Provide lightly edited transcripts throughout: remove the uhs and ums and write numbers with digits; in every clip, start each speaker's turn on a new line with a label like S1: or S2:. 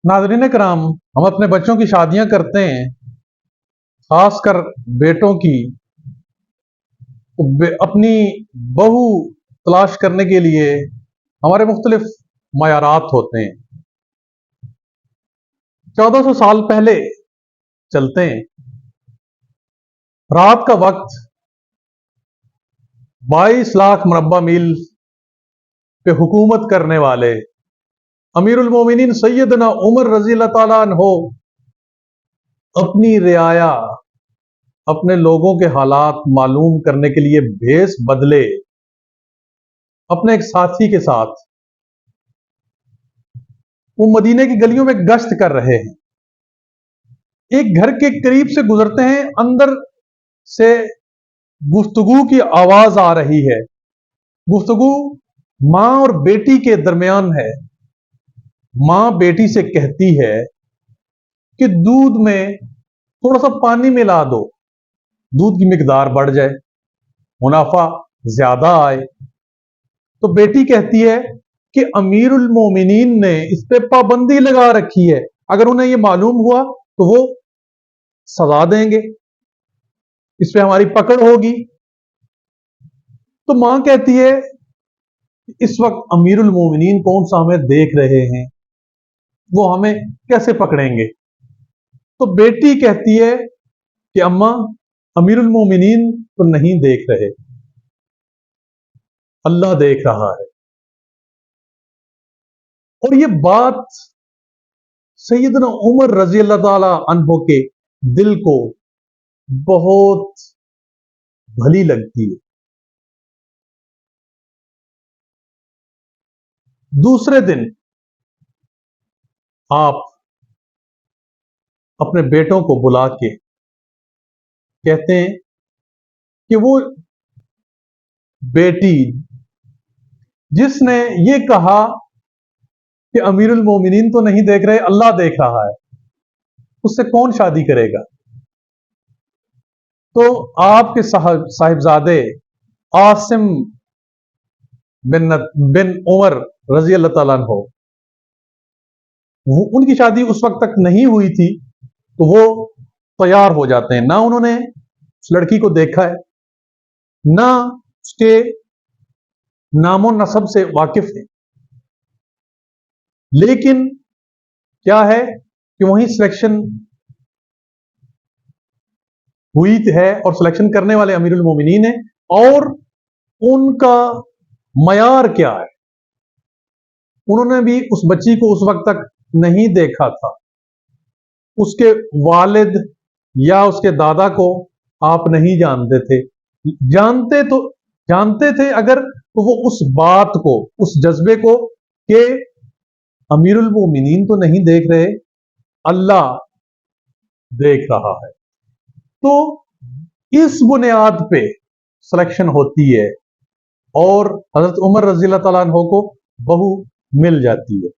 S1: नाज़रीन कराम, हम अपने बच्चों की शादियां करते हैं, खासकर बेटों की। तो अपनी बहू तलाश करने के लिए हमारे मुख्तलिफ मयारात होते हैं। 1400 साल पहले चलते हैं। रात का वक्त 22 लाख मुरब्बा मील पे हुकूमत करने वाले अमीरुल मोमिनीन सैयदना उमर रज़ी अल्लाह ताला अन्हो अपनी रियाया, अपने लोगों के हालात मालूम करने के लिए भेस बदले अपने एक साथी के साथ वो मदीने की गलियों में गश्त कर रहे हैं। एक घर के करीब से गुजरते हैं, अंदर से गुफ्तगू की आवाज आ रही है। गुफ्तगू मां और बेटी के दरमियान है। मां बेटी से कहती है कि दूध में थोड़ा सा पानी मिला दो, दूध की मिकदार बढ़ जाए, मुनाफा ज्यादा आए। तो बेटी कहती है कि अमीरुल मोमिनीन ने इस पे पाबंदी लगा रखी है, अगर उन्हें यह मालूम हुआ तो वो सजा देंगे, इस पे हमारी पकड़ होगी। तो मां कहती है इस वक्त अमीरुल मोमिनीन कौन सा हमें देख रहे हैं, वो हमें कैसे पकड़ेंगे। तो बेटी कहती है कि अम्मा, अमीरुल मोमिनीन तो नहीं देख रहे, अल्लाह देख रहा है। और ये बात सैयदना उमर रजी अल्लाह ताला अन्हो के दिल को बहुत भली लगती है। दूसरे दिन आप अपने बेटों को बुला के कहते हैं कि वो बेटी जिसने ये कहा कि अमीरुल मोमिनीन तो नहीं देख रहे, अल्लाह देख रहा है, उससे कौन शादी करेगा। तो आपके साहिबजादे आसिम बिन उमर रजी अल्लाह ताला अन्हो, उनकी शादी उस वक्त तक नहीं हुई थी, तो वो तैयार हो जाते हैं। ना उन्होंने उस लड़की को देखा है, ना उसके नामो नसब से वाकिफ है, लेकिन क्या है कि वहीं सिलेक्शन हुई है और सिलेक्शन करने वाले अमीरुल मोमिनीन है। और उनका मयार क्या है, उन्होंने भी उस बच्ची को उस वक्त तक नहीं देखा था। उसके वालिद या उसके दादा को आप नहीं जानते थे, जानते थे अगर, तो वो उस बात को, उस जज्बे को कि अमीरुल मोमिनीन तो नहीं देख रहे, अल्लाह देख रहा है। तो इस बुनियाद पे सिलेक्शन होती है और हजरत उमर रज़ी अल्लाह ताला अन्हो को बहू मिल जाती है।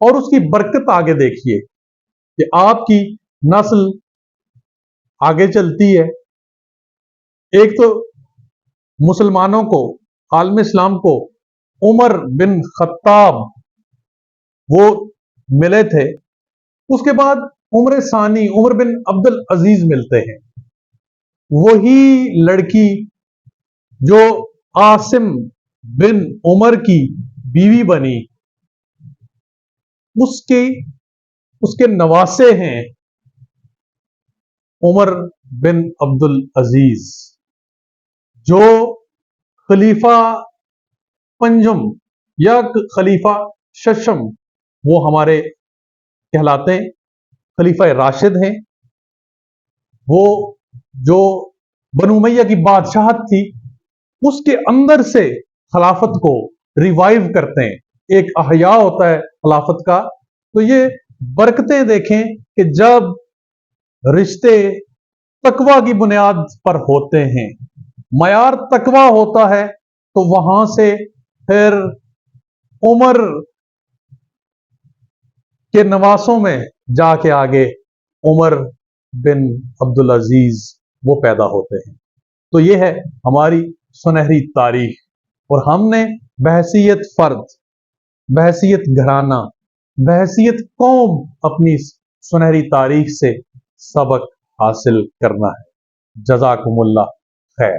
S1: और उसकी बरकत आगे देखिए कि आपकी नस्ल आगे चलती है। एक तो मुसलमानों को, आलम इस्लाम को उमर बिन खत्ताब वो मिले थे। उसके बाद उमर सानी, उमर बिन अब्दुल अजीज मिलते हैं। वही लड़की जो आसिम बिन उमर की बीवी बनी, उसके नवासे हैं उमर बिन अब्दुल अजीज, जो खलीफा पंजम या खलीफा शशम वो हमारे कहलाते हैं, खलीफा राशिद हैं। वो जो बनु उमैया की बादशाहत थी, उसके अंदर से खिलाफत को रिवाइव करते हैं, एक अहया होता है खिलाफत का। तो ये बरकतें देखें कि जब रिश्ते तकवा की बुनियाद पर होते हैं, मयार तकवा होता है, तो वहां से फिर उमर के नवासों में जाके आगे उमर बिन अब्दुल अजीज वो पैदा होते हैं। तो ये है हमारी सुनहरी तारीख। और हमने बहसीयत फर्द, बहसीयत घराना, बहैसियत कौम अपनी सुनहरी तारीख से सबक हासिल करना है। जज़ाकुमुल्लाह खैर।